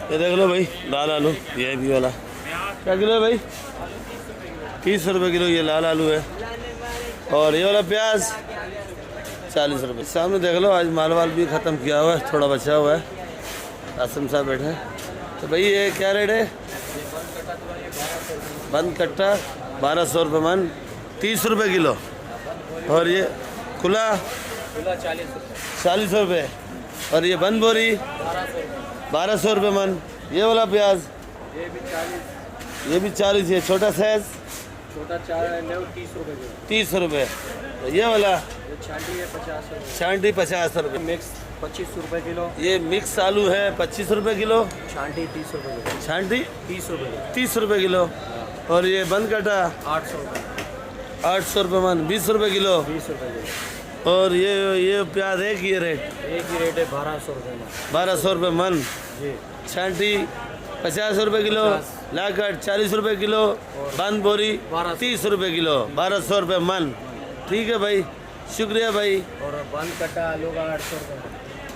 ये देख लो भाई लाल आलू, ये भी वाला क्या किलो है भाई? 30 रुपये किलो ये लाल आलू है। और ये वाला प्याज 40 रुपये। सामने देख लो आज माल वाल भी ख़त्म किया हुआ है, थोड़ा बचा हुआ है। आसम साहब बैठे हैं। तो भाई ये क्या रेट है? बंद कट्टा 1200 रुपये मन, 30 रुपये किलो। और ये खुला 40 रुपये। और ये बंद बोरी 1200 रुपये मन। ये वाला प्याज ये भी 40 है। छोटा साइज 30 रुपये। ये वाला छांटी 50 रुपये। मिक्स 25 रुपये किलो। ये मिक्स आलू है 25 रुपये किलो। छांटी 30 रुपये किलो। छांटी 30 रुपये 30 रुपये किलो। और ये बंद कटा 800 रुपये। 800 रुपये मन, 20 रुपये किलो। 20 रुपये किलो। और ये प्याज एक ही रेट है 1200 रुपये में। 1200 रुपये मन। जी। छांटी 50 रुपये किलो। लाकट 40 रुपये किलो। बंद बोरी 30 रुपये किलो। 1200 रुपये मन। ठीक है भाई, शुक्रिया भाई। और बंद कटा आलू का 800 रुपये।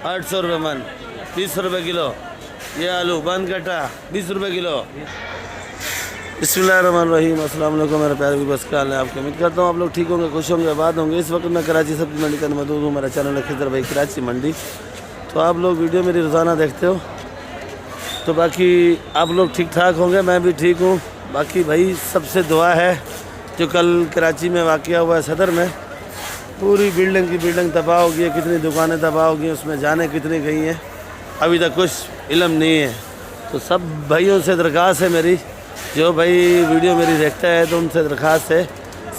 800 रुपये मन, 20 रुपये किलो। ये आलू बंद कटा 20 रुपये किलो। बिस्मिल्लाहिर्रहमानिर्रहीम। अस्सलाम वालेकुम मेरे प्यारे भी बस ख्याल है आपके। उम्मीद करता हूँ आप लोग ठीक होंगे, खुश होंगे, आबाद होंगे। इस वक्त मैं कराची सब्जी मंडी का मौजूद हूँ। मेरा चैनल है खिजर भाई कराची मंडी। तो आप लोग वीडियो मेरी रोज़ाना देखते हो, तो बाकी आप लोग ठीक ठाक होंगे, मैं भी ठीक हूँ। बाकी भाई सबसे दुआ है, जो कल कराची में वाक़या हुआ है सदर में, पूरी बिल्डिंग की बिल्डिंग तबाह हो गई है। कितनी दुकानें तबाह हो गई हैं, उसमें जाने कितनी गई हैं अभी तक कुछ इल्म नहीं है। तो सब भाइयों से दरख्वास्त है मेरी, जो भाई वीडियो मेरी देखता है, तो उनसे दरख्वास्त है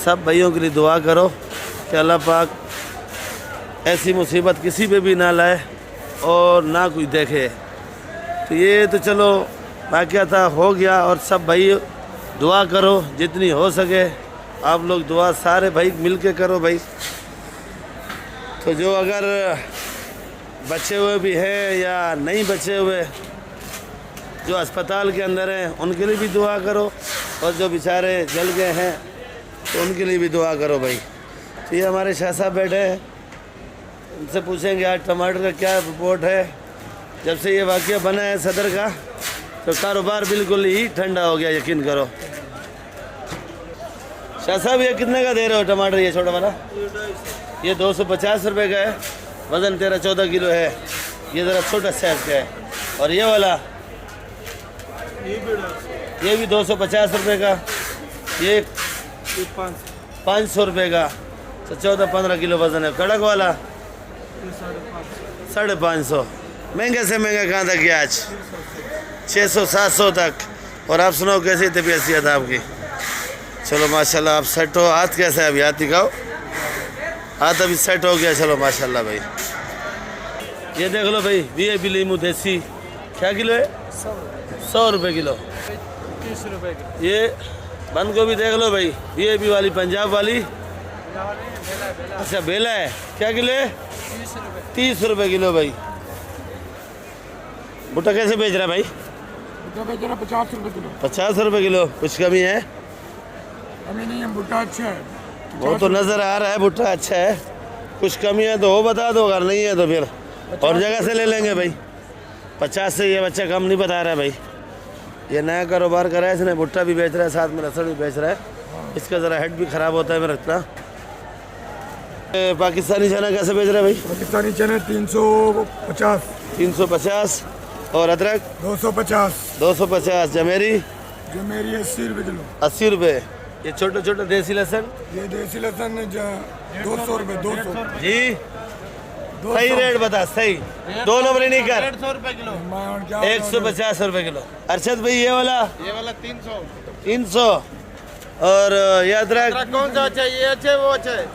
सब भाइयों के लिए दुआ करो कि अल्लाह पाक ऐसी मुसीबत किसी पे भी ना लाए और ना कोई देखे। तो ये तो चलो वाक़या था, हो गया। और सब भाई दुआ करो जितनी हो सके, आप लोग दुआ सारे भाई मिल के करो भाई। तो जो अगर बचे हुए भी हैं या नहीं बचे हुए, जो अस्पताल के अंदर हैं, उनके लिए भी दुआ करो। और जो बेचारे जल गए हैं तो उनके लिए भी दुआ करो भाई। तो ये हमारे शाह साहब बैठे हैं, उनसे पूछेंगे आज टमाटर का क्या रिपोर्ट है। जब से ये वाक़या बना है सदर का, तो कारोबार बिल्कुल ही ठंडा हो गया, यकीन करो। शाह साहब ये कितने का दे रहे हो टमाटर? ये छोटा वाला ये 250 रुपये का है। वज़न 13-14 किलो है। ये ज़रा छोटा साइज़ का है। और ये वाला ये भी 250 रुपये का। ये 500 रुपये का। तो 14-15 किलो वज़न है। कड़क वाला 550। महंगे से महंगा कहाँ तक गया आज? 600-700 तक। और आप सुनाओ कैसी तबीयत है आपकी? चलो माशाल्लाह आप सेट हो। हाथ कैसा है अभी? हाथ दिखाओ। हाथ अभी सेट हो गया। चलो माशाल्लाह भाई। ये देख लो भाई, VIP लीमू देसी क्या किलो है? 100 रुपये किलो। 30 रुपये किलो। ये बंद गोभी देख लो भाई, VIP वाली, पंजाब वाली। अच्छा बेला है, क्या किलो है? 30 रुपये किलो भाई। भुट्टा कैसे बेच रहा है भाई? 50 रुपये किलो। 50 रुपये किलो। कुछ कमी है? कमी नहीं है, भुट्टा अच्छा है। वो तो नज़र आ रहा है भुट्टा अच्छा है। कुछ कमी है तो वो बता दो, अगर नहीं है तो फिर और जगह से ले लेंगे भाई। 50 से ये बच्चा कम नहीं बता रहा है भाई। ये नया कारोबार करा है इसने, भुट्टा भी बेच रहा है, साथ में लहसुन भी बेच रहा है। इसका ज़रा हेड भी ख़राब होता है मेरा इतना। पाकिस्तानी चना कैसे बेच रहा है भाई? पाकिस्तानी चने 350। 350। और अदरक 250। 250। जमेरी 80 रुपये किलो। 80 रुपये। ये छोटे छोटे देसी लहसुन ये देसी लहसुन 200 रुपये। 200 जी सही रेट बता, सही। 2 नंबर नहीं कर। 150 रुपये किलो। 150 रुपये किलो। अरशद भाई ये वाला 300। 300। और ये अदरक कौन सा अच्छा? ये अच्छा है वो अच्छा है?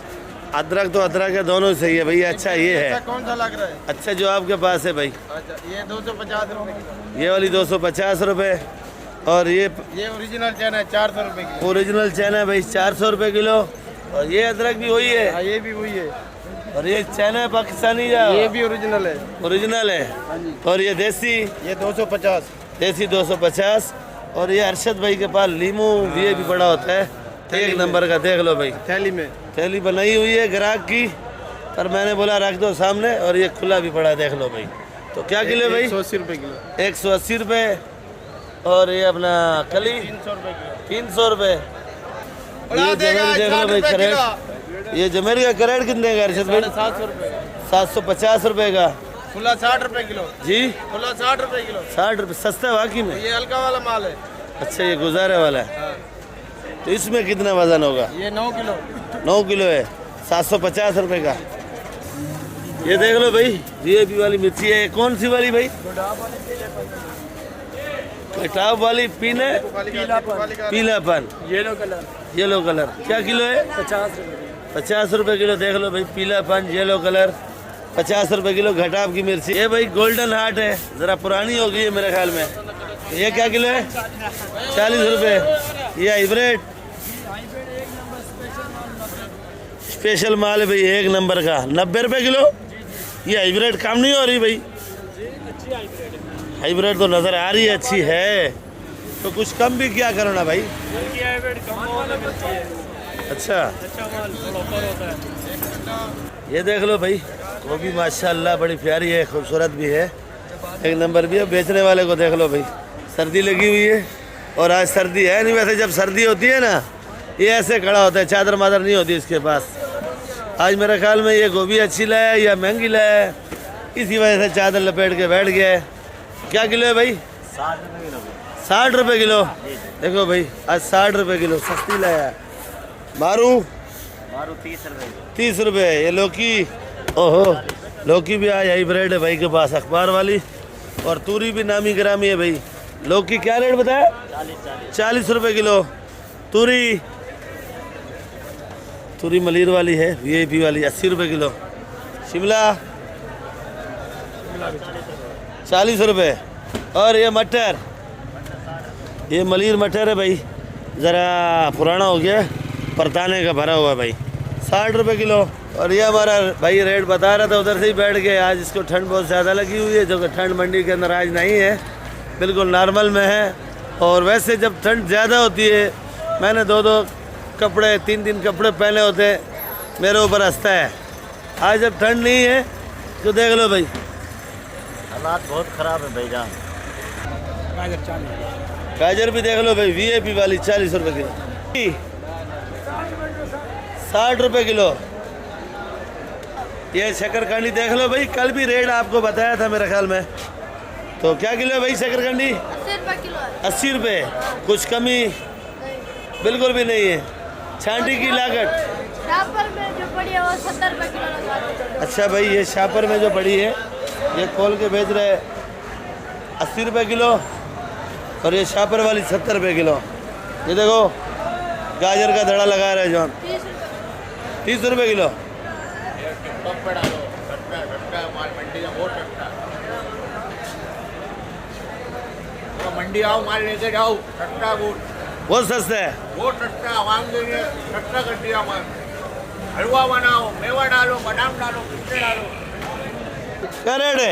अदरक तो अदरक है, दोनों सही है भैया। अच्छा ये है। कौन सा लग रहा है? अच्छा जो आपके पास है भाई। अच्छा ये 250 रुपये। ये वाली 250 रुपये। और ये ओरिजिनल चना है 400 रुपये किलो। ओरिजिनल चना है भाई 400 रुपये किलो। और ये अदरक भी वही है। ये भी वही है। और ये चना है पाकिस्तानी या ये भी ओरिजिनल है। ओरिजिनल है। और ये देसी ये 250। देसी 250। और ये अरशद भाई के पास लीमू ये भी बड़ा होता है, एक नंबर का। देख लो भाई, थैली में थैली बनाई हुई है ग्राहक की, पर मैंने बोला रख दो सामने। और ये खुला भी पड़ा है, देख लो भाई। तो क्या किलो है भाई? 180 रुपए किलो। 180 रुपये। और ये अपना कली 300 रुपए किलो। 300 रुपये। ये जमेर देख लो भाई करेट, ये जमेर का करेट कितने का अरशद भाई? 750 रुपए। 750 रुपये का। खुला 60 रुपए किलो। जी खुला 60 रुपए किलो। 60 रुपये सस्ता है वाकई में। ये हल्का वाला माल है। अच्छा ये गुजारे वाला है। तो इसमें कितना वजन होगा? ये 9 किलो। 9 किलो है, 750 रुपये का। ये देख लो भाई VIP वाली मिर्ची है। कौन सी वाली भाई? कटाव वाली पीले पीलापन येलो कलर। क्या किलो है? 50 रुपये किलो। देख लो भाई पीलापन येलो कलर 50 रुपये किलो घटाव की मिर्ची। ये भाई गोल्डन हार्ट है, ज़रा पुरानी हो गई है मेरे ख्याल में। ये क्या किलो है? 40 रुपये। ये हाइब्रिड स्पेशल माल है भाई, 1 नंबर का। 90 रुपये किलो। ये हाइब्रिड काम नहीं हो रही भाई? हाइब्रिड तो नज़र आ रही है अच्छी है, तो कुछ कम भी क्या करो ना भाई। अच्छा ये देख लो भाई गोभी माशाल्लाह बड़ी प्यारी है, खूबसूरत भी है, 1 नंबर भी है। बेचने वाले को देख लो भाई, सर्दी लगी हुई है और आज सर्दी है नहीं। वैसे जब सर्दी होती है ना ये ऐसे खड़ा होता है, चादर मादर नहीं होती इसके पास। आज मेरे ख्याल में ये गोभी अच्छी लाया या महंगी लाया, इसी वजह से चादर लपेट के बैठ गया है। क्या किलो है भाई? 60 रुपये किलो। देखो भाई आज 60 रुपये किलो सस्ती लाया है। मारू 30 रुपये। ये लौकी, ओहो लौकी भी आज हाइब्रिड है भाई के पास, अखबार वाली। और तूरी भी नामी गिरामी है भाई। लौकी क्या रेट बताया? 40 रुपये किलो। तूरी मलीर वाली है VIP वाली 80 रुपये किलो। शिमला 40 रुपये। और ये मटर, ये मलीर मटर है भाई, ज़रा पुराना हो गया, परताने का भरा हुआ है भाई, 60 रुपये किलो। और ये हमारा भाई रेट बता रहा था, उधर से ही बैठ गए। आज इसको ठंड बहुत ज़्यादा लगी हुई है, जो कि ठंड मंडी के अंदर आज नहीं है, बिल्कुल नॉर्मल में है। और वैसे जब ठंड ज़्यादा होती है, मैंने 2-2 कपड़े 3-3 कपड़े पहने होते हैं, मेरे ऊपर हंसता है। आज जब ठंड नहीं है तो देख लो भाई हालात बहुत ख़राब है भाईजान। गाजर भी देख लो भाई VIP वाली 40 रुपये किलो। 60 रुपये किलो। ये शकरकंदी देख लो भाई, कल भी रेट आपको बताया था मेरे ख्याल में। तो क्या किलो है भाई शकरकंदी? 80 रुपये। कुछ कमी बिल्कुल भी नहीं है। छांटी की लागत शापर में जो पड़ी है वो 70 रुपये किलो लगा दो। अच्छा भाई ये शापर में जो पड़ी है ये खोल के बेच रहे 80 रुपये किलो, और ये शापर वाली 70 रुपये किलो। ये देखो गाजर का धड़ा लगा रहे हैं जॉन, 30 रुपये किलो। मंडी आओ माल लेके जाओ, सस्ता बहुत सस्ता है। वो सस्ता आवाम देंगे, सस्ता कर दिया माल। हलवा बनाओ, मेवा डालो, बादाम डालो, पिस्ते डालो। क्या रेट है?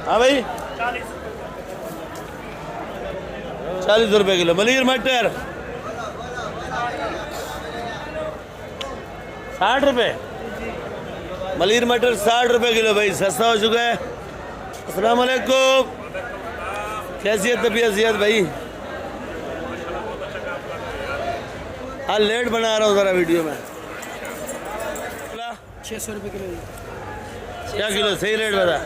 हाँ भाई 40 रुपये किलो। मलीर मटर 60 रुपये। मलीर मटर 60 रुपये किलो भाई, सस्ता हो चुका है। अस्सलाम वालेकुम, कैसी है तबीयत सेहत भाई? हाँ लेट बना रहा हूँ ज़रा वीडियो में। 600 रुपये किलो। क्या किलो? सही रेट बता,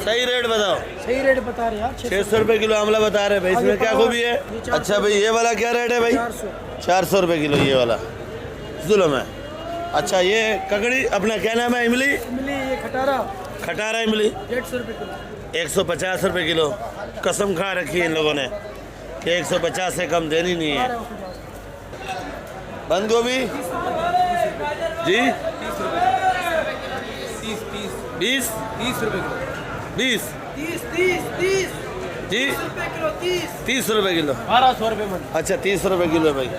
सही रेट बताओ। सही रेट बता रहे यार, 600 रुपये किलो आमला बता रहे भाई। इसमें क्या खूबी है? अच्छा भाई ये वाला क्या रेट है भाई? 400 रुपये किलो ये वाला जुल्म है। अच्छा ये ककड़ी अपना क्या नाम है? इमली। इमली ये खटारा इमली 150 रुपये किलो। 150 रुपये किलो। कसम खा रखी है इन लोगों ने कि 150 से कम देनी नहीं है। बंद गोभी जी 20 रुपये किलो। 20 जी 30 रुपये किलो। 1200 रुपये मन। अच्छा 30 रुपये किलो है भाई।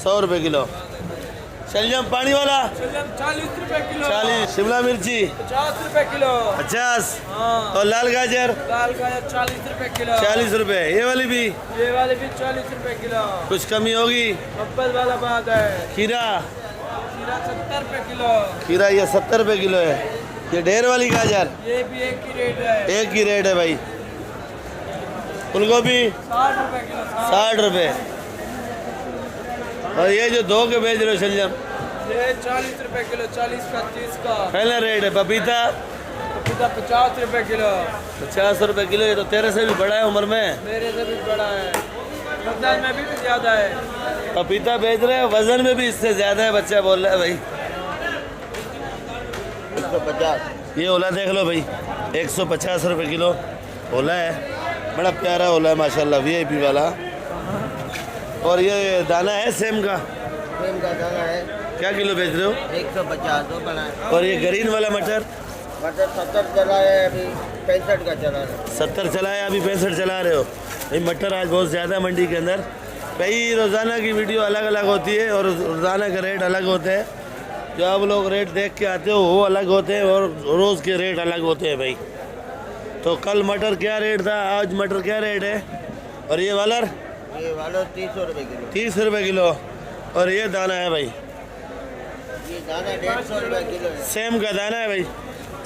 100 रुपये किलो। शलजम पानी वाला 40 रुपये किलो। 40। शिमला मिर्ची 50 रुपये किलो। 50। और लाल गाजर लाल गाजर 40 रुपये किलो। 40 रुपये। ये वाली भी ये वाले भी 40 रुपये किलो। कुछ कमी होगी। 90 वाला बात है। खीरा खीरा 70 रुपये किलो। खीरा ये 70 रुपये किलो है। ये ढेर वाली गाजर ये भी एक ही रेट है। एक ही रेट है भाई। फूलगोभी 60 रुपए किलो। 60 रुपए। और ये जो 2 के बेच रहे हो शलजम, ये 40 रुपए किलो, 40 का 30 का। पहले रेट है। पपीता पपीता 50 रुपए किलो। 50 रुपए किलो। ये तो तेरे से भी बड़ा है उम्र में। मेरे से भी बड़ा है, वजन में भी ज़्यादा है। पपीता बेच रहे हो, वजन में भी इससे ज्यादा है, बच्चा बोल रहा है भाई। 150। ये ओला देख लो भाई, 150 रुपए किलो ओला है। बड़ा प्यारा ओला है माशाल्लाह, VIP वाला। और ये दाना है सेम का, सेम का दाना है, क्या किलो बेच रहे हो? 150 तो बना है। और ये ग्रीन वाला मटर मटर 70 चला है, अभी 65 का चला है। 70 चला है, अभी 65 चला रहे हो भाई। मटर आज बहुत ज़्यादा है मंडी के अंदर। कई रोज़ाना की वीडियो अलग अलग होती है और रोज़ाना के रेट अलग होते हैं। जो आप लोग रेट देख के आते हो वो अलग होते हैं और रोज़ के रेट अलग होते हैं भाई। तो कल मटर क्या रेट था, आज मटर क्या रेट है? और ये वाला 30 रुपए किलो। 30 रुपए किलो। और ये दाना है भाई, ये दाना 150 रुपए किलो है। सेम का दाना है भाई,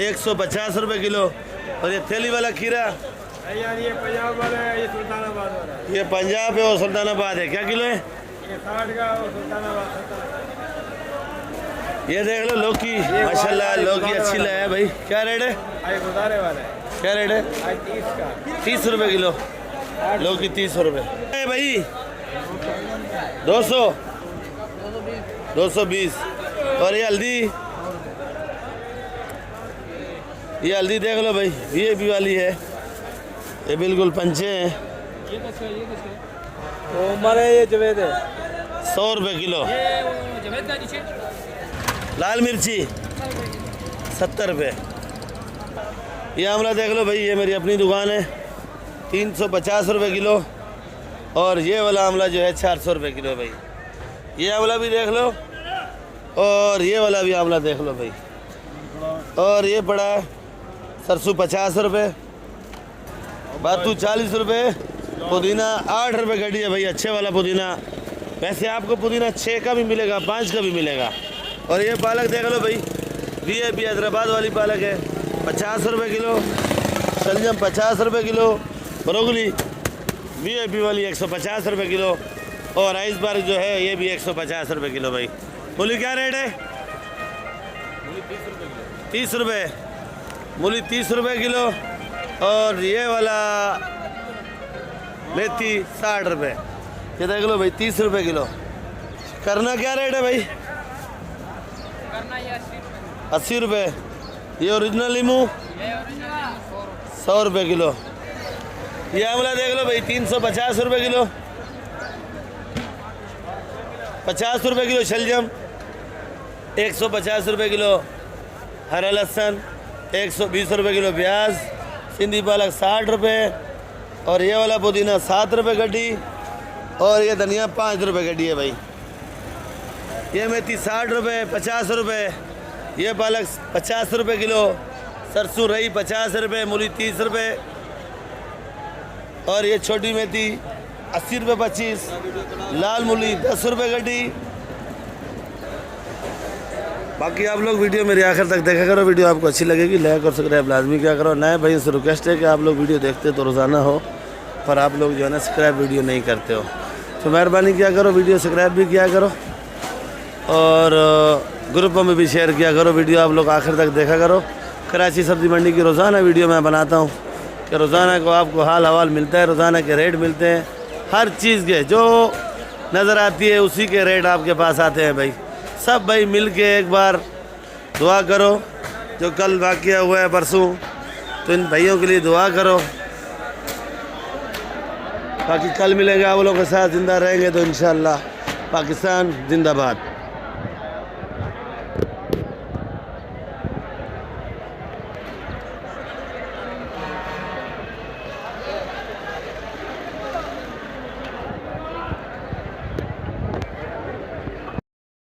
150 रुपए किलो। और ये थैली वाला खीरा, यार ये पंजाब वाला है, ये सुल्तानाबाद वाला है। ये पंजाब है और सुल्तानाबाद है, क्या किलो है? ये 60 का और सुल्तानाबाद 70। ये देख लो लौकी, माशाल्लाह लौकी अच्छी है भाई। क्या रेट है? आज गुजारे वाला है, क्या रेट है? आज 30 का। 30 रुपए किलो लौकी, 30 रुपए भाई। 200 220। और ये हल्दी, ये हल्दी देख लो भाई, VIP वाली है। ये बिल्कुल पंचे हैं। वो हमारे ये जवेद है, 100 रुपए किलो। जवेद का नीचे। लाल मिर्ची 70 रुपए। ये आंवला देख लो भाई, ये मेरी अपनी दुकान है, 350 रुपए किलो। और ये वाला आंवला जो है 400 रुपए किलो भाई। ये आंवला भी देख लो और ये वाला भी आंवला देख लो भाई। और ये पड़ा है सरसों 50 रुपए, बातू 40 रुपए, पुदीना 8 रुपए गड्डी है भाई, अच्छे वाला पुदीना। वैसे आपको पुदीना 6 का भी मिलेगा, 5 का भी मिलेगा। और ये पालक देख लो भाई, VIP हैदराबाद वाली पालक है, 50 रुपए किलो। शलजम 50 रुपए किलो। ब्रोकली VIP वाली 150 रुपए किलो। और आइसबर्ग जो है ये भी 150 रुपए किलो भाई। मूली क्या रेट है? 30 रुपए। मूली 30 रुपए किलो। और ये वाला मेथी 60 रुपए। ये देख लो भाई, 30 रुपए किलो। करना क्या रेट है भाई? करना ये 80 रुपए। ये ओरिजिनल नींबू 100 रुपए किलो। ये आंवला देख लो भाई, 350 रुपए किलो। 50 रुपए किलो शलजम, 150 रुपए किलो हरा लहसुन, 120 रुपए किलो प्याज, सिंधी पालक 60 रुपए। और ये वाला पुदीना 7 रुपए गड्डी। और ये धनिया 5 रुपए गड्डी है भाई। ये मेथी 60 रुपए, 50 रुपए। ये पालक 50 रुपए किलो। सरसों रही 50 रुपए, मूली 30 रुपए। और ये छोटी मेथी 80 रुपए 25। लाल मूली 10 रुपए गड्डी। बाकी आप लोग वीडियो मेरे आखिर तक देखा करो। वीडियो आपको अच्छी लगेगी, लाइक और सब्सक्राइब लाजमी क्या करो। नए भाई से रिक्वेस्ट है कि आप लोग वीडियो देखते तो रोज़ाना हो, पर आप लोग जो है ना सब्सक्राइब वीडियो नहीं करते हो, तो मेहरबानी क्या करो, वीडियो सब्सक्राइब भी किया करो और ग्रुपों में भी शेयर किया करो। वीडियो आप लोग आखिर तक देखा करो। कराची सब्ज़ी मंडी की रोज़ाना वीडियो मैं बनाता हूँ कि रोज़ाना को आपको हाल हवाल मिलता है, रोज़ाना के रेट मिलते हैं, हर चीज़ के जो नज़र आती है उसी के रेट आपके पास आते हैं भाई। सब भाई मिल के एक बार दुआ करो। जो कल वाक़या हुआ है परसों, तो इन भाइयों के लिए दुआ करो। बाकी कल मिलेंगे आप लोगों के साथ, ज़िंदा रहेंगे तो इंशाअल्लाह। पाकिस्तान जिंदाबाद।